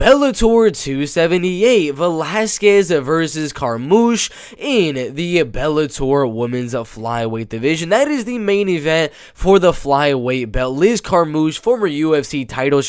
Bellator 278, Velasquez versus Carmouche in the Bellator Women's Flyweight Division. That is the main event for the flyweight belt. Liz Carmouche, former UFC title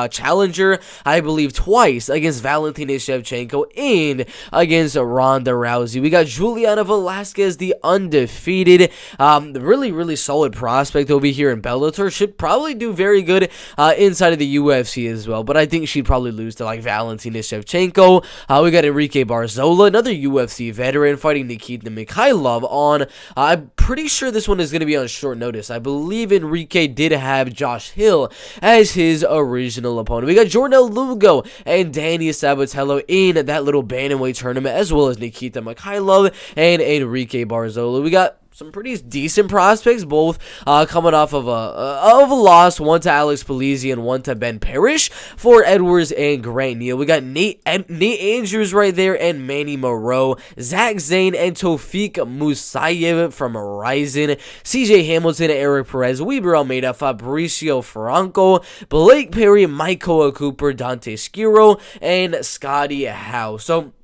challenger, I believe twice, against Valentina Shevchenko and against Ronda Rousey. We got Juliana Velasquez, the undefeated, really solid prospect over here in Bellator. Should probably do very good inside of the UFC as well, but I think she'd probably lose to like Valentina Shevchenko. We got Enrique Barzola, another UFC veteran, fighting Nikita Mikheyev on, I'm pretty sure this one is going to be on short notice. I believe Enrique did have Josh Hill as his original opponent. We got Jordan Lugo and Danny Sabatello in that little bantamweight tournament, as well as Nikita Mikheyev and Enrique Barzola. We got some pretty decent prospects, both coming off of a loss, one to Alex Polizzi and one to Ben Parrish for Edwards and Grant Neal. We got Nate Andrews right there and Manny Moreau, Zach Zane and Tofik Musayev from Horizon, CJ Hamilton, Eric Perez, Weeb Almeida, Fabricio Franco, Blake Perry, Michaela Cooper, Dante Shiro, and Scotty Howe. So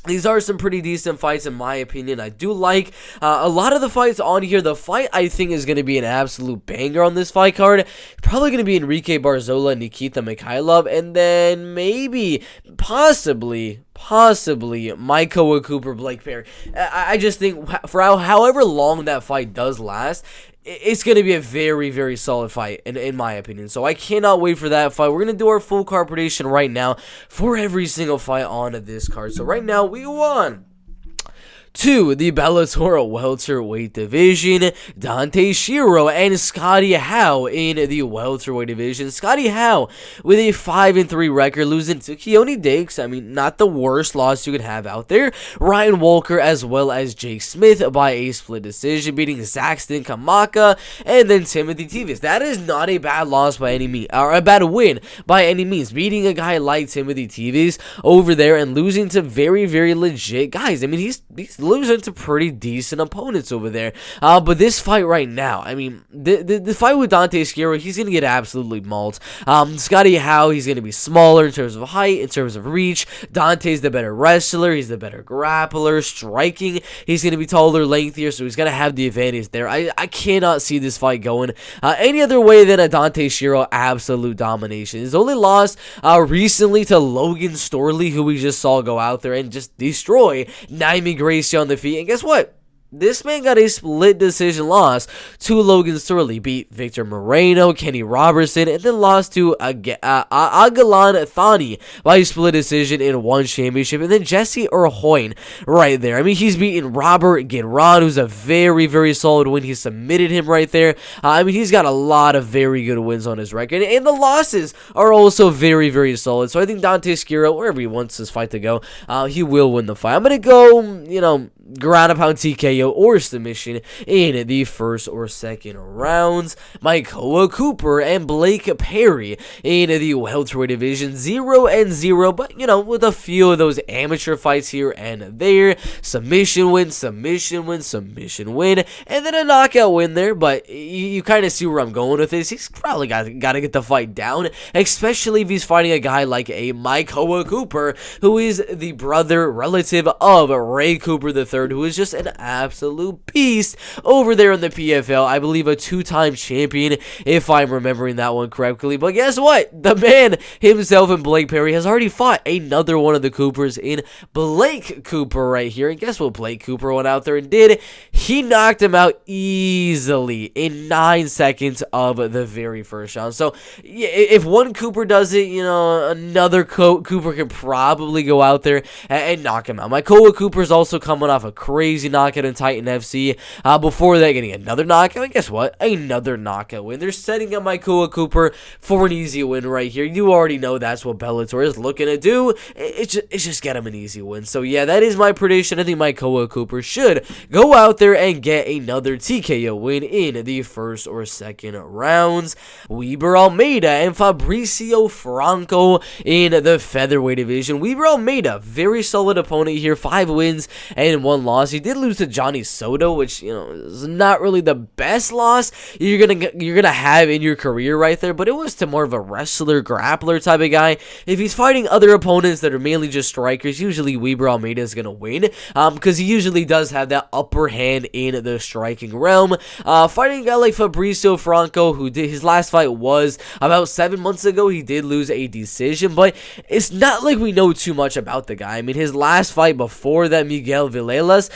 these are some pretty decent fights in my opinion. I do like a lot of the fights on here. The fight I think is going to be an absolute banger on this fight card. Probably going to be Enrique Barzola, Nikita Mikheyev, and then maybe, possibly Michaela Cooper, Blake Perry. I just think for however long that fight does last, it's going to be a very solid fight, in my opinion. So I cannot wait for that fight. We're going to do our full card prediction right now for every single fight on this card. So right now, we go on to the Bellator welterweight division. Dante, Shiro, and Scotty Howe in the welterweight division. Scotty Howe with a 5-3 record, losing to Keone Dix. I mean, not the worst loss you could have out there. Ryan Walker as well as Jake Smith by a split decision, beating Zaxton Kamaka and then Timothy Tivis. That is not a bad loss by any means, or a bad win by any means. Beating a guy like Timothy Tivis over there and losing to very legit guys. I mean, he's losing to pretty decent opponents over there. But this fight right now, I mean, the fight with Dante Shiro, he's going to get absolutely mauled. Scotty Howe, he's going to be smaller in terms of height, in terms of reach. Dante's the better wrestler. He's the better grappler. Striking, he's going to be taller, lengthier, so he's going to have the advantage there. I cannot see this fight going any other way than a Dante Shiro absolute domination. He's only lost recently to Logan Storley, who we just saw go out there and just destroy Naomi Gracie on the feet. And guess what? This man got a split decision loss to Logan Storley, beat Victor Moreno, Kenny Robertson, and then lost to Agalan Thani by split decision in one championship, and then Jesse Erhoyne right there. I mean, he's beaten Robert Guerrero, who's a very solid win. He submitted him right there. I mean, he's got a lot of very good wins on his record, and the losses are also very solid. So I think Dante Shiro, wherever he wants this fight to go, he will win the fight. I'm going to go, ground and pound TKO or submission in the first or second rounds. Michaela Cooper and Blake Perry in the welterweight division, 0-0, but with a few of those amateur fights here and there. Submission win, and then a knockout win there. But you kind of see where I'm going with this. He's probably got to get the fight down, especially if he's fighting a guy like a Michaela Cooper, who is the brother relative of Ray Cooper III, who is just an absolute beast over there in the PFL. I believe a two-time champion, if I'm remembering that one correctly. But guess what? The man himself and Blake Perry has already fought another one of the Coopers in Blake Cooper right here. And guess what Blake Cooper went out there and did? He knocked him out easily in 9 seconds of the very first round. So yeah, if one Cooper does it, another Cooper can probably go out there and knock him out. Michaela Cooper's also coming off a crazy knockout in Titan FC. Before that, getting another knockout. And guess what? Another knockout win. They're setting up Michaela Cooper for an easy win right here. You already know that's what Bellator is looking to do. It's just get him an easy win. So yeah, that is my prediction. I think Michaela Cooper should go out there and get another TKO win in the first or second rounds. Weber Almeida and Fabricio Franco in the featherweight division. Weber Almeida, very solid opponent here. 5 wins and 1 loss. He did lose to Johnny Soto, which, you know, is not really the best loss you're gonna have in your career right there, but it was to more of a wrestler, grappler type of guy. If he's fighting other opponents that are mainly just strikers, usually Weeb Almeida is gonna win, because he usually does have that upper hand in the striking realm. Fighting a guy like Fabricio Franco, who did his last fight was about 7 months ago. He did lose a decision, but it's not like we know too much about the guy. I mean, his last fight before that Miguel Villegas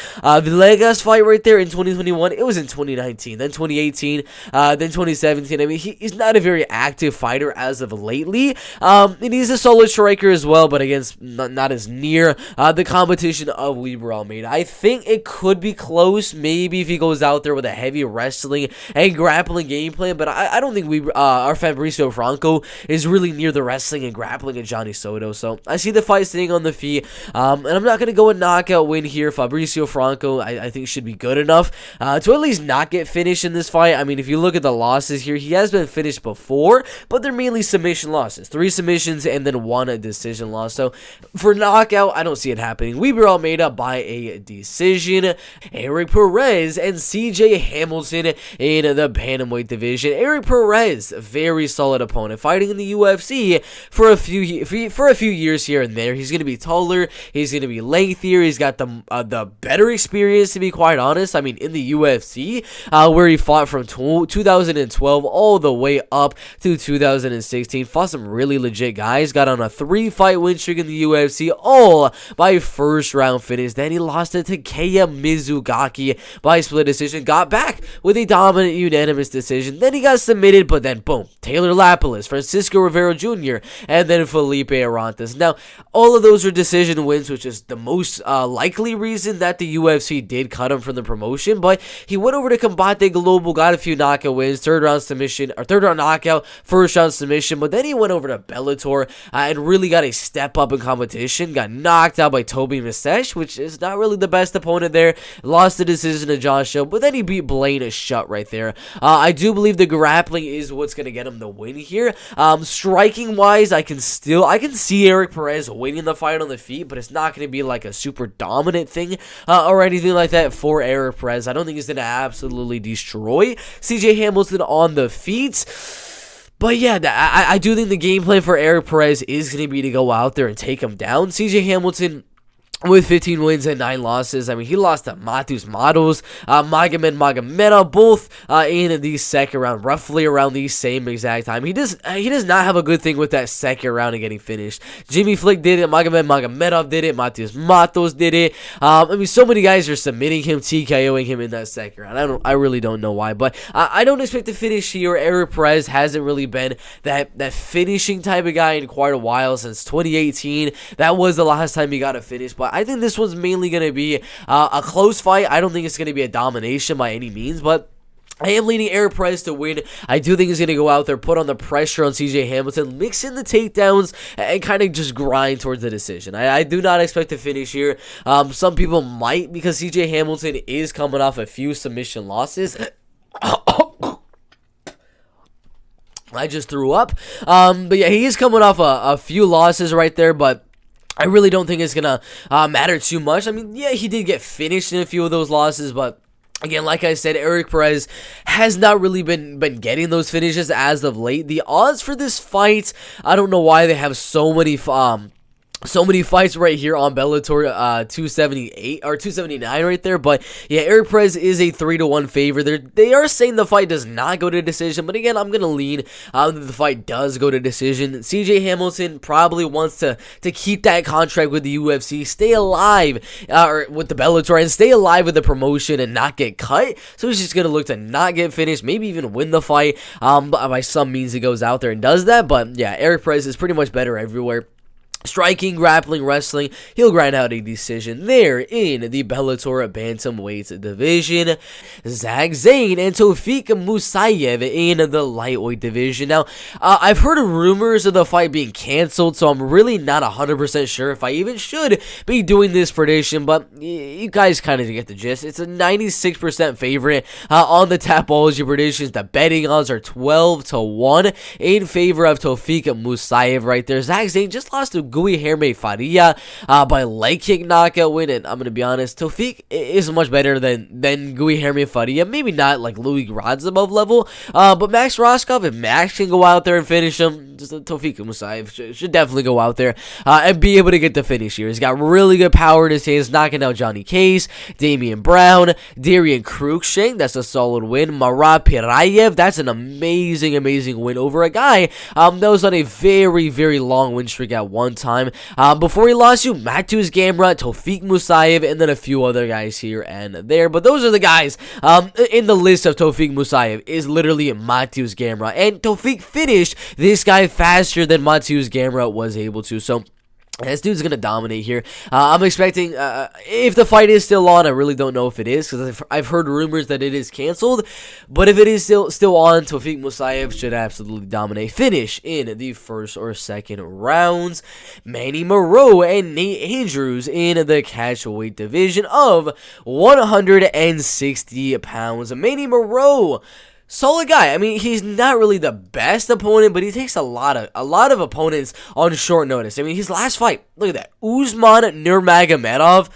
fight right there in 2021, it was in 2019, then 2018, then 2017. I mean, he's not a very active fighter as of lately, and he's a solid striker as well, but against not as near the competition of Weber Almeida. I think it could be close, maybe if he goes out there with a heavy wrestling and grappling game plan, but I don't think our Fabricio Franco is really near the wrestling and grappling of Johnny Soto, so I see the fight staying on the feet, and I'm not going to go a knockout win here. Fabricio Franco, I think, should be good enough to at least not get finished in this fight. I mean, if you look at the losses here, he has been finished before, but they're mainly submission losses. 3 submissions and then 1 decision loss. So for knockout, I don't see it happening. Weber Almeida by a decision. Eric Perez and CJ Hamilton in the bantamweight division. Eric Perez, a very solid opponent, fighting in the UFC for a few years here and there. He's going to be taller, he's going to be lengthier, he's got the better experience, to be quite honest. I mean, in the UFC, where he fought from 2012 all the way up to 2016, fought some really legit guys, got on a 3-fight win streak in the UFC, all by first round finish. Then he lost it to Keia Mizugaki by split decision, got back with a dominant unanimous decision. Then he got submitted, but then boom, Taylor Lapilus, Francisco Rivero Jr., and then Felipe Arantes. Now, all of those are decision wins, which is the most likely reason that the UFC did cut him from the promotion, but he went over to Combate Global, got a few knockout wins, third round knockout, first round submission, but then he went over to Bellator and really got a step up in competition, got knocked out by Toby Misesh, which is not really the best opponent there, lost the decision to Joshua, but then he beat Blaine shut right there. I do believe the grappling is what's going to get him the win here. Striking wise, I can see Eric Perez winning the fight on the feet, but it's not going to be like a super dominant thing or anything like that for Eric Perez. I don't think he's going to absolutely destroy CJ Hamilton on the feet. But yeah, I do think the game plan for Eric Perez is going to be to go out there and take him down. CJ Hamilton, with 15 wins and 9 losses. I mean, he lost to Matheus Matos, Magomedov, both in the second round, roughly around the same exact time. He does not have a good thing with that second round and getting finished. Jimmy Flick did it, Magomedov did it, Matheus Matos did it. I mean, so many guys are submitting him, TKOing him in that second round. I really don't know why, but I don't expect to finish here. Eric Perez hasn't really been that finishing type of guy in quite a while, since 2018. That was the last time he got a finish, but I think this one's mainly going to be a close fight. I don't think it's going to be a domination by any means, but I am leaning Eric Perez to win. I do think he's going to go out there, put on the pressure on CJ Hamilton, mix in the takedowns, and kind of just grind towards the decision. I do not expect to finish here. Some people might, because CJ Hamilton is coming off a few submission losses. I just threw up. But yeah, he is coming off a few losses right there, but I really don't think it's going to matter too much. I mean, yeah, he did get finished in a few of those losses, but again, like I said, Eric Perez has not really been getting those finishes as of late. The odds for this fight, I don't know why they have so many fights right here on Bellator 278 or 279 right there, but yeah, Eric Perez is a 3-1 favorite. They are saying the fight does not go to decision, but again, I'm gonna lean that the fight does go to decision. CJ Hamilton probably wants to keep that contract with the UFC, stay alive or with the Bellator, and stay alive with the promotion and not get cut. So he's just gonna look to not get finished, maybe even win the fight. By some means, he goes out there and does that. But yeah, Eric Perez is pretty much better everywhere. Striking, grappling, wrestling, he'll grind out a decision there in the Bellator bantamweight division. Zach Zane and Tofik Musayev in the lightweight division. Now, I've heard rumors of the fight being canceled, so I'm really not 100% sure if I even should be doing this prediction, but you guys kind of get the gist. It's a 96% favorite on the Tapology predictions. The betting odds are 12-1 in favor of Tofik Musayev right there. Zach Zane just lost to Guilherme Faria by leg kick knockout win. And I'm going to be honest, Taufik is much better than Guilherme Faria. Maybe not like Louis Gradzabov level, but Max Roscoff, if Max can go out there and finish him, just Taufik Musayev should definitely go out there and be able to get the finish here. He's got really good power in his hands, knocking out Johnny Case, Damian Brown, Darian Cruikshank. That's a solid win. Marat Pirayev, that's an amazing win over a guy that was on a very long win streak at one time. Before he lost you, Mateusz Gamrot, Taufik Musayev, and then a few other guys here and there. But those are the guys in the list of Taufik Musayev is literally Mateusz Gamrot. And Taufik finished this guy faster than Mateusz Gamrot was able to. So this dude's going to dominate here. I'm expecting, if the fight is still on, I really don't know if it is, because I've heard rumors that it is canceled, but if it is still on, Taufik Musayev should absolutely dominate. Finish in the first or second rounds. Manny Moreau and Nate Andrews in the catchweight division of 160 pounds. Manny Moreau, solid guy. I mean, he's not really the best opponent, but he takes a lot of opponents on short notice. I mean, his last fight, look at that, Usman Nurmagomedov.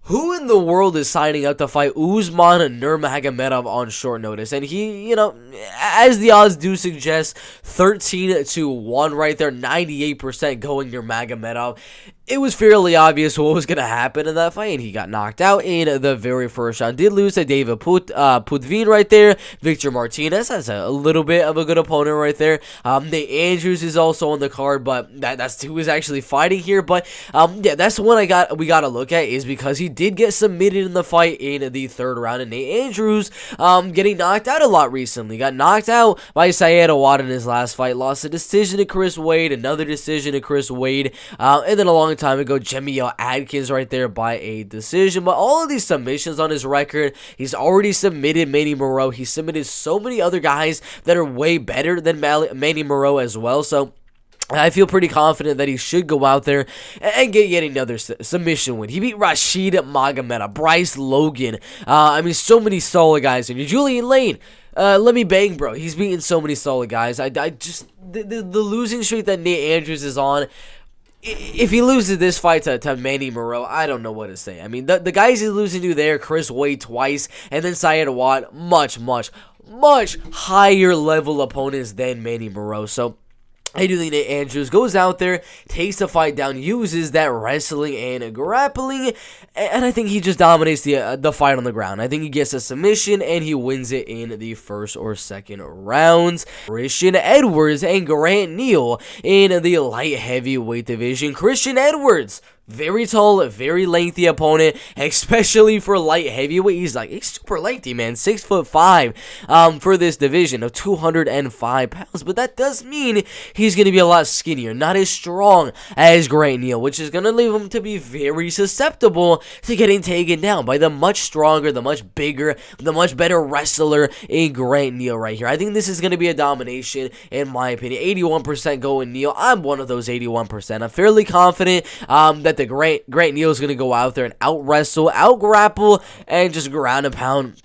Who in the world is signing up to fight Usman Nurmagomedov on short notice? And he, you know, as the odds do suggest, 13-1 right there, 98% going Nurmagomedov. It was fairly obvious what was going to happen in that fight, and he got knocked out in the very first round. Did lose to David Putvin right there. Victor Martinez, that's a little bit of a good opponent right there. Nate Andrews is also on the card, but that's who is actually fighting here. But yeah, that's the one we got to look at, is because he did get submitted in the fight in the third round, and Nate Andrews getting knocked out a lot recently. Got knocked out by Syed Awad in his last fight, lost a decision to Chris Wade, another decision to Chris Wade, and then a long time ago, Jemiel Adkins right there by a decision. But all of these submissions on his record, he's already submitted Manny Moreau. He submitted so many other guys that are way better than Manny Moreau as well. So I feel pretty confident that he should go out there and get yet another submission win. He beat Rashid Magomedov, Bryce Logan. I mean, so many solid guys. And Julian Lane, let me bang, bro. He's beating so many solid guys. I just the losing streak that Nate Andrews is on. If he loses this fight to Manny Moreau, I don't know what to say. I mean, the guys he's losing to there, Chris Wade twice, and then Syed Awad, much higher level opponents than Manny Moreau. So I do think that Andrews goes out there, takes the fight down, uses that wrestling and grappling, and I think he just dominates the fight on the ground. I think he gets a submission, and he wins it in the first or second rounds. Christian Edwards and Grant Neal in the light heavyweight division. Christian Edwards, very tall, very lengthy opponent, especially for light heavyweight. He's super lengthy, man. 6'5" for this division of 205 pounds. But that does mean he's going to be a lot skinnier, not as strong as Grant Neal, which is going to leave him to be very susceptible to getting taken down by the much stronger, the much bigger, the much better wrestler in Grant Neal right here. I think this is going to be a domination, in my opinion. 81% going Neal. I'm one of those 81%. I'm fairly confident that the Grant Neal is going to go out there and out-wrestle, out-grapple, and just ground and pound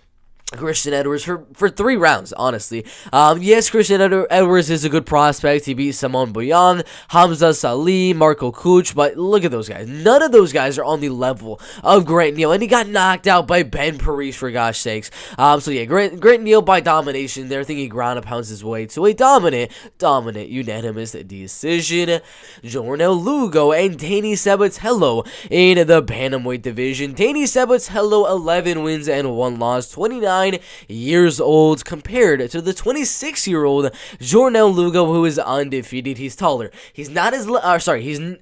Christian Edwards for 3 rounds, honestly. Yes, Christian Edwards is a good prospect. He beat Simon Boyan, Hamza Salih, Marco Kuch, but look at those guys. None of those guys are on the level of Grant Neal, and he got knocked out by Ben Paris, for gosh sakes. So yeah, Grant Neal by domination there. I think he ground and pounds his way to a dominant, unanimous decision. Jornel Lugo and Danny Sabatello in the bantamweight division. Danny Sabatello, 11 wins and 1 loss, 29 years old, compared to the 26-year-old Jornel Lugo, who is undefeated. He's taller. He's not as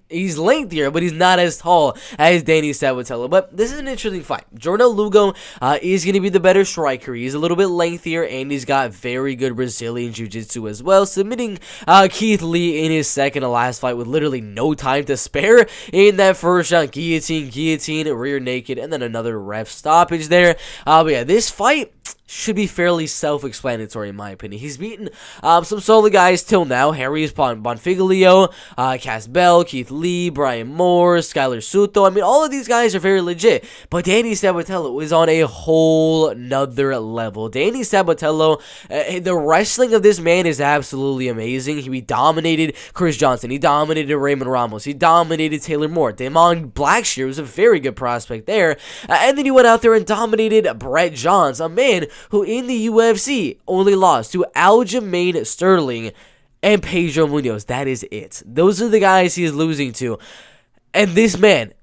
he's lengthier, but he's not as tall as Danny Sabatello. But this is an interesting fight. Jornel Lugo is going to be the better striker. He's a little bit lengthier, and he's got very good Brazilian jiu-jitsu as well, submitting Keith Lee in his second to last fight with literally no time to spare in that first round. Guillotine, rear naked, and then another ref stoppage there. But yeah, this fight should be fairly self-explanatory in my opinion. He's beaten some solid guys till now. Harry's Bonfiglio, Cass Bell, Keith Lee, Brian Moore, Skylar Suto. I mean, all of these guys are very legit. But Danny Sabatello is on a whole nother level. Danny Sabatello, the wrestling of this man is absolutely amazing. He dominated Chris Johnson. He dominated Raymond Ramos. He dominated Taylor Moore. Damon Blackshear was a very good prospect there. And then he went out there and dominated Brett Johns, a man who in the UFC only lost to Aljamain Sterling and Pedro Munoz. That is it. Those are the guys he is losing to. And this man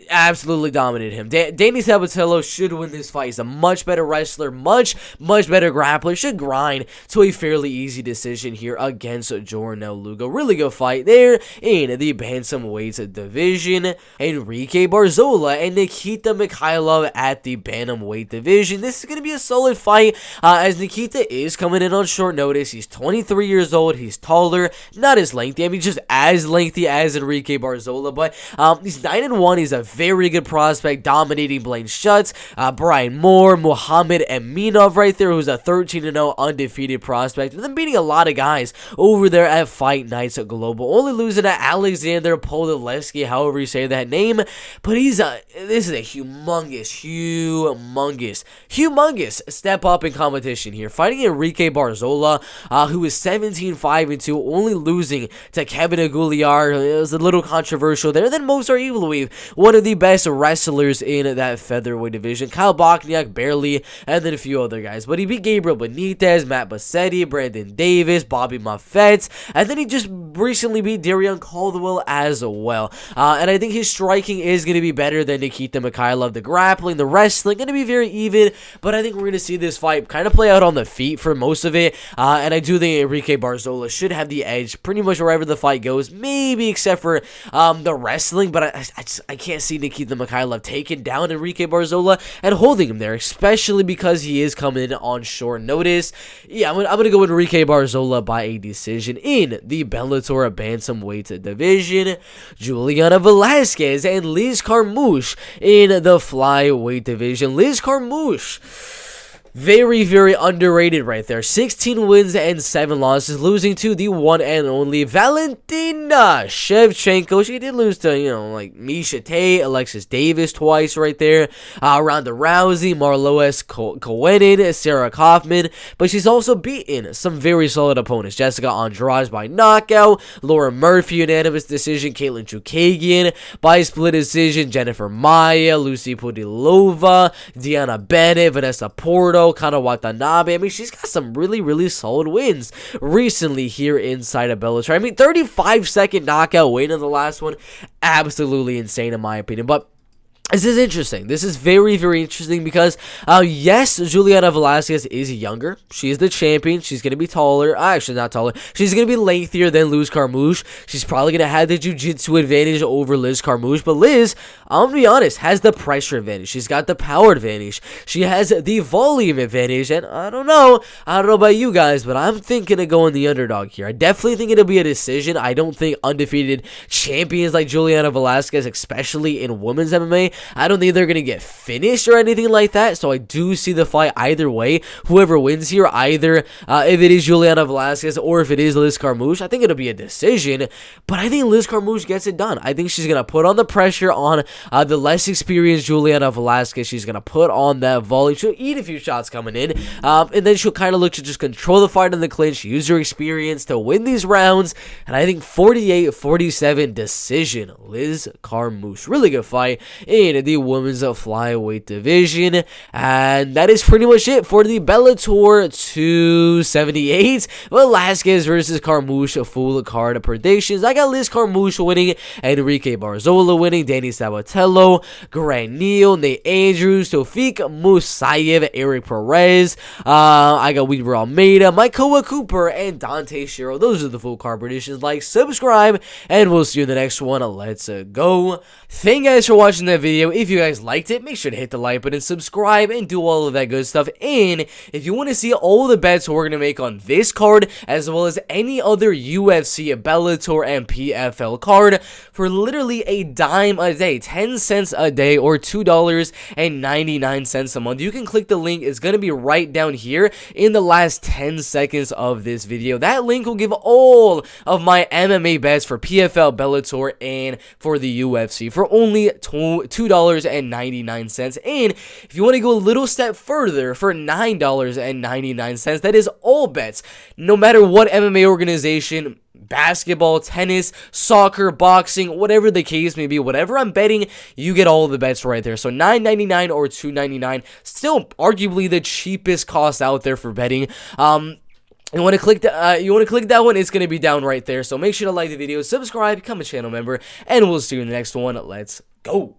absolutely dominated him. Danny Sabatello should win this fight. He's a much better wrestler, much better grappler. Should grind to a fairly easy decision here against Jornel Lugo. Really good fight there in the bantamweight division. Enrique Barzola and Nikita Mikheyev at the bantamweight division. This is going to be a solid fight as Nikita is coming in on short notice. He's 23 years old. He's taller, not as lengthy. I mean, just as lengthy as Enrique Barzola, but he's 9-1. He's a very good prospect, dominating Blaine Schutz, Brian Moore, Muhammad Aminov right there, who's a 13-0 undefeated prospect, and then beating a lot of guys over there at Fight Nights Global. Only losing to Alexander Podolski, however you say that name, but this is a humongous step up in competition here, fighting Enrique Barzola, who is 17-5-2, only losing to Kevin Aguilar. It was a little controversial there. Then Mozart Evloev, one of the best wrestlers in that featherweight division. Kyle Bochniak barely, and then a few other guys. But he beat Gabriel Benitez, Matt Bassetti, Brandon Davis, Bobby Moffett, and then he just recently beat Darion Caldwell as well. And I think his striking is going to be better than Nikita Mikheyev. The grappling, the wrestling, going to be very even, but I think we're going to see this fight kind of play out on the feet for most of it. And I do think Enrique Barzola should have the edge pretty much wherever the fight goes, maybe except for the wrestling, but I can't see Nikita Mikheyev taking down Enrique Barzola and holding him there, especially because he is coming in on short notice. Yeah, I'm going to go with Enrique Barzola by a decision in the Bellator bantamweight division. Juliana Velasquez and Liz Carmouche in the flyweight division. Liz Carmouche, very underrated right there. 16 wins and 7 losses, losing to the one and only Valentina Shevchenko. She did lose to, like Misha Tate, Alexis Davis twice right there. Ronda Rousey, Marloes Coenen, Sarah Kaufman. But she's also beaten some very solid opponents. Jessica Andrade by knockout, Laura Murphy unanimous decision, Caitlin Chukagian by split decision, Jennifer Maia, Lucy Pudilova, Deanna Bennett, Vanessa Porto, Kana Watanabe. I mean, she's got some really solid wins recently here inside of Bellator. I mean, 35-second knockout win in the last one. Absolutely insane in my opinion. But this is interesting. This is very interesting because, yes, Juliana Velasquez is younger. She is the champion. She's going to be taller. Actually, not taller. She's going to be lengthier than Liz Carmouche. She's probably going to have the jiu-jitsu advantage over Liz Carmouche. But Liz, I'm going to be honest, has the pressure advantage. She's got the power advantage. She has the volume advantage. And I don't know about you guys, but I'm thinking of going the underdog here. I definitely think it'll be a decision. I don't think undefeated champions like Juliana Velasquez, especially in women's MMA, I don't think they're going to get finished or anything like that, so I do see the fight either way. Whoever wins here, either if it is Juliana Velasquez or if it is Liz Carmouche, I think it'll be a decision, but I think Liz Carmouche gets it done. I think she's going to put on the pressure on the less experienced Juliana Velasquez. She's going to put on that volume. She'll eat a few shots coming in, and then she'll kind of look to just control the fight in the clinch, use her experience to win these rounds, and I think 48-47 decision, Liz Carmouche. Really good fight in the women's flyweight division, and that is pretty much it for the Bellator 278 Velasquez versus Carmouche full card predictions. I got Liz Carmouche winning, Enrique Barzola winning, Danny Sabatello, Grant Neal, Nate Andrews, Tofik Musayev, Eric Perez. I got Weeb Almeida, Michaela Cooper, and Dante Shiro. Those are the full card predictions. Like, subscribe, and we'll see you in the next one. Let's go. Thank you guys for watching that video. video. If you guys liked it, make sure to hit the like button, subscribe, and do all of that good stuff. And if you want to see all the bets we're going to make on this card, as well as any other UFC, Bellator, and PFL card, for literally a dime a day, 10 cents a day, or $2.99 a month, you can click the link. It's going to be right down here in the last 10 seconds of this video. That link will give all of my MMA bets for PFL, Bellator, and for the UFC for only $2.99. And if you want to go a little step further, for $9.99, that is all bets, no matter what MMA organization, basketball, tennis, soccer, boxing, whatever the case may be, whatever I'm betting, you get all of the bets right there. So $9.99 or $2.99, still arguably the cheapest cost out there for betting. You want to click that one, it's going to be down right there. So make sure to like the video, subscribe, become a channel member, and we'll see you in the next one. Let's go.